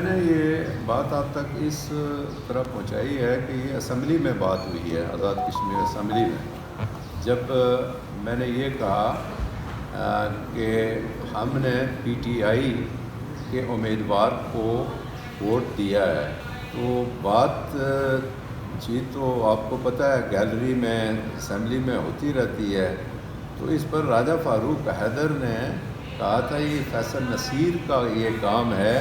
نے یہ بات آپ تک اس طرح پہنچائی ہے کہ یہ اسمبلی میں بات ہوئی ہے، آزاد کشمیر اسمبلی میں، جب میں نے یہ کہا کہ ہم نے پی ٹی آئی کے امیدوار کو ووٹ دیا ہے، تو بات چیت تو آپ کو پتہ ہے گیلری میں اسمبلی میں ہوتی رہتی ہے، تو اس پر راجہ فاروق حیدر نے کہا تھا یہ فیصل نصیر کا یہ کام ہے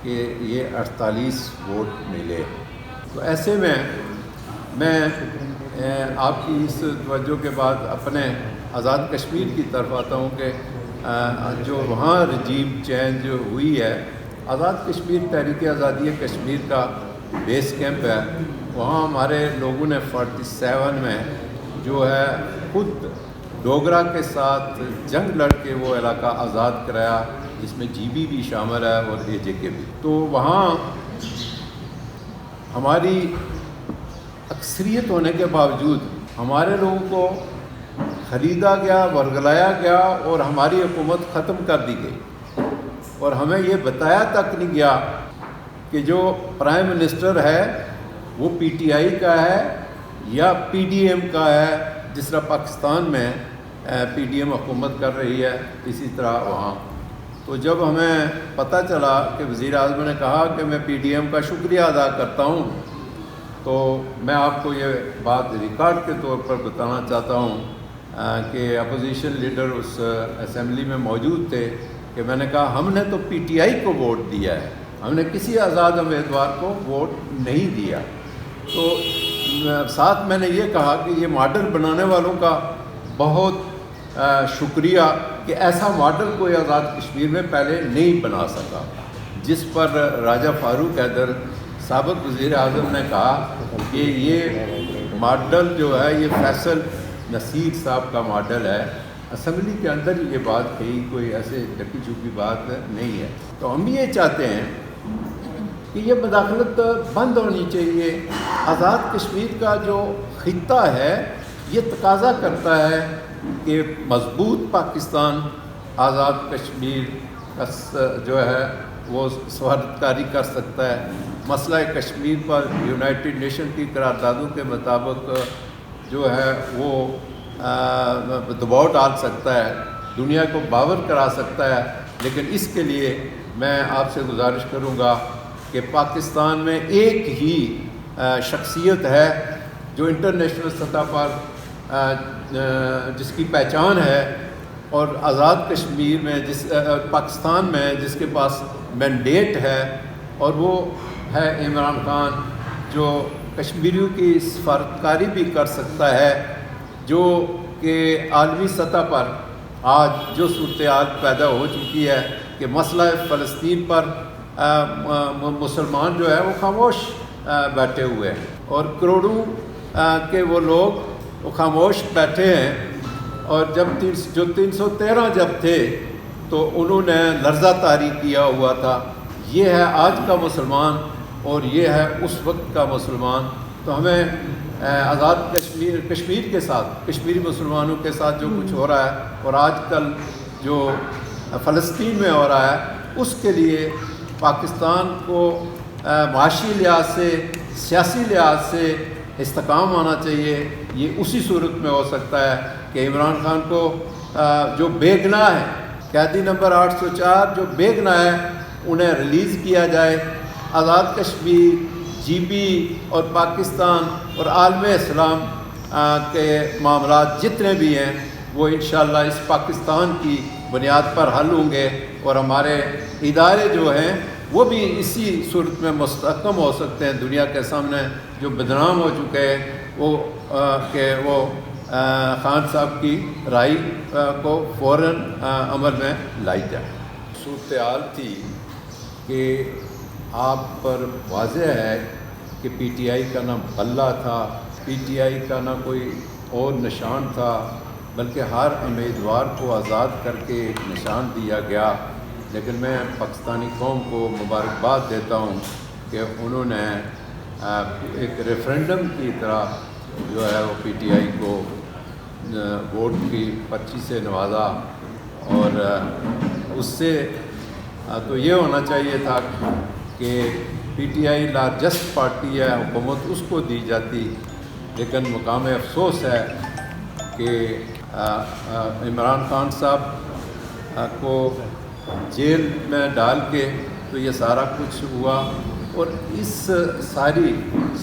کہ یہ 48 ووٹ ملے۔ تو ایسے میں آپ کی اس توجہ کے بعد اپنے آزاد کشمیر کی طرف آتا ہوں کہ جو وہاں رجیم چینج ہوئی ہے، آزاد کشمیر تحریک آزادی کشمیر کا بیس کیمپ ہے، وہاں ہمارے لوگوں نے 47 میں جو ہے خود ڈوگرا کے ساتھ جنگ لڑ کے وہ علاقہ آزاد کرایا، جس میں جی بی بھی شامل ہے اور اے جے کے بھی۔ تو وہاں ہماری اکثریت ہونے کے باوجود ہمارے لوگوں کو خریدا گیا، ورگلایا گیا اور ہماری حکومت ختم کر دی گئی، اور ہمیں یہ بتایا تک نہیں گیا کہ جو پرائم منسٹر ہے وہ پی ٹی آئی کا ہے یا پی ڈی ایم کا ہے، جس طرح پاکستان میں پی ڈی ایم حکومت کر رہی ہے اسی طرح وہاں۔ تو جب ہمیں پتہ چلا کہ وزیر اعظم نے کہا کہ میں پی ڈی ایم کا شکریہ ادا کرتا ہوں، تو میں آپ کو یہ بات ریکارڈ کے طور پر بتانا چاہتا ہوں کہ اپوزیشن لیڈر اس اسمبلی میں موجود تھے کہ میں نے کہا ہم نے تو پی ٹی آئی کو ووٹ دیا ہے، ہم نے کسی آزاد امیدوار کو ووٹ نہیں دیا۔ تو ساتھ میں نے یہ کہا کہ یہ ماڈل بنانے والوں کا بہت شکریہ کہ ایسا ماڈل کوئی آزاد کشمیر میں پہلے نہیں بنا سکا، جس پر راجہ فاروق حیدر سابق وزیر اعظم نے کہا کہ یہ ماڈل جو ہے یہ فیصل نصیر صاحب کا ماڈل ہے۔ اسمبلی کے اندر یہ بات کہی، کوئی ایسے ڈکی چھپی بات نہیں ہے۔ تو ہم یہ چاہتے ہیں کہ یہ مداخلت بند ہونی چاہیے۔ آزاد کشمیر کا جو خطہ ہے یہ تقاضا کرتا ہے کہ مضبوط پاکستان آزاد کشمیر کا جو ہے وہ سفارتکاری کر سکتا ہے۔ مسئلہ کشمیر پر یونائٹڈ نیشن کی قراردادوں کے مطابق جو ہے وہ دباؤ ڈال سکتا ہے، دنیا کو باور کرا سکتا ہے، لیکن اس کے لیے میں آپ سے گزارش کروں گا کہ پاکستان میں ایک ہی شخصیت ہے جو انٹرنیشنل سطح پر جس کی پہچان ہے، اور آزاد کشمیر میں پاکستان میں جس کے پاس مینڈیٹ ہے، اور وہ ہے عمران خان، جو کشمیریوں کی سفارتکاری بھی کر سکتا ہے، جو کہ عالمی سطح پر آج جو صورتحال پیدا ہو چکی ہے کہ مسئلہ فلسطین پر مسلمان جو ہے وہ خاموش بیٹھے ہوئے ہیں، اور کروڑوں کے وہ لوگ وہ خاموش بیٹھے ہیں، اور جب 313 جب تھے تو انہوں نے لرزہ طاری کیا ہوا تھا۔ یہ ہے آج کا مسلمان اور یہ ہے اس وقت کا مسلمان۔ تو ہمیں آزاد کشمیر کے ساتھ، کشمیری مسلمانوں کے ساتھ جو کچھ ہو رہا ہے اور آج کل جو فلسطین میں ہو رہا ہے، اس کے لیے پاکستان کو معاشی لحاظ سے، سیاسی لحاظ سے استحکام آنا چاہیے۔ یہ اسی صورت میں ہو سکتا ہے کہ عمران خان کو جو بے گناہ ہے، قیدی نمبر 804 جو بے گناہ ہے، انہیں ریلیز کیا جائے۔ آزاد کشمیر، جی بی اور پاکستان اور عالم اسلام کے معاملات جتنے بھی ہیں وہ انشاءاللہ اس پاکستان کی بنیاد پر حل ہوں گے، اور ہمارے ادارے جو ہیں وہ بھی اسی صورت میں مستحکم ہو سکتے ہیں دنیا کے سامنے، جو بدنام ہو چکے ہیں وہ کہ وہ خان صاحب کی رائے کو فوراً عمل میں لائی جائے۔ صورتحال تھی کہ آپ پر واضح ہے کہ پی ٹی آئی کا نہ بلہ تھا، پی ٹی آئی کا نہ کوئی اور نشان تھا، بلکہ ہر امیدوار کو آزاد کر کے ایک نشان دیا گیا۔ لیکن میں پاکستانی قوم کو مبارکباد دیتا ہوں کہ انہوں نے ایک ریفرینڈم کی طرح جو ہے وہ پی ٹی آئی کو ووٹ کی پرچی سے نوازا، اور اس سے تو یہ ہونا چاہیے تھا کہ P T I largest party ہے، حکومت اس کو دی جاتی، لیکن مقام افسوس ہے کہ عمران خان صاحب کو جیل میں ڈال کے تو یہ سارا کچھ ہوا، اور اس ساری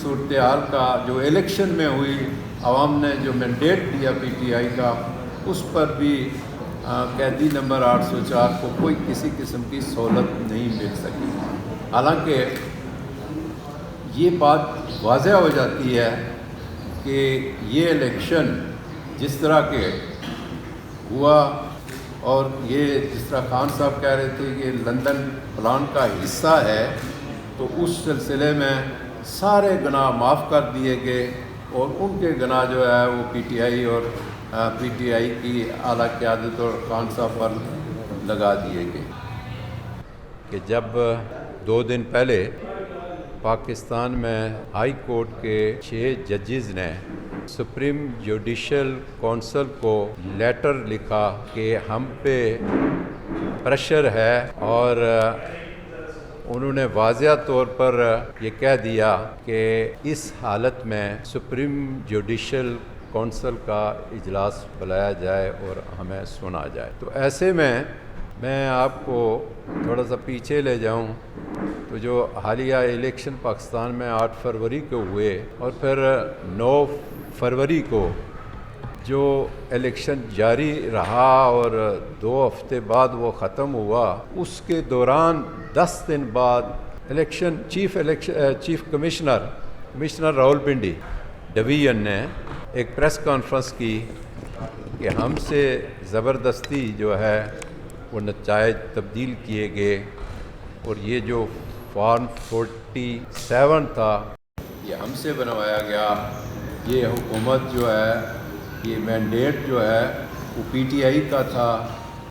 صورتحال کا جو الیکشن میں ہوئی، عوام نے جو مینڈیٹ دیا پی ٹی آئی کا، اس پر بھی قیدی نمبر 804 کو کوئی کسی قسم کی سہولت نہیں مل سکی۔ حالانکہ یہ بات واضح ہو جاتی ہے کہ یہ الیکشن جس طرح کے ہوا، اور یہ جس طرح خان صاحب کہہ رہے تھے کہ لندن پلان کا حصہ ہے، تو اس سلسلے میں سارے گناہ معاف کر دیے گئے، اور ان کے گناہ جو ہے وہ پی ٹی آئی اور پی ٹی آئی کی اعلیٰ قیادت اور خان صاحب پر لگا دیے گئے۔ کہ جب 2 دن پہلے پاکستان میں ہائی کورٹ کے 6 ججز نے سپریم جوڈیشل کونسل کو لیٹر لکھا کہ ہم پہ پریشر ہے، اور انہوں نے واضح طور پر یہ کہہ دیا کہ اس حالت میں سپریم جوڈیشل کونسل کا اجلاس بلایا جائے اور ہمیں سنا جائے۔ تو ایسے میں آپ کو تھوڑا سا پیچھے لے جاؤں تو جو حالیہ الیکشن پاکستان میں 8 فروری کو ہوئے، اور پھر 9 فروری کو جو الیکشن جاری رہا اور 2 ہفتے بعد وہ ختم ہوا، اس کے دوران 10 دن بعد chief commissioner Rawal Pindi division نے ایک پریس کانفرنس کی کہ ہم سے زبردستی جو ہے وہ نتائج تبدیل کیے گئے، اور یہ جو فارم 47 تھا یہ ہم سے بنوایا گیا، یہ حکومت جو ہے، یہ مینڈیٹ جو ہے وہ پی ٹی آئی کا تھا،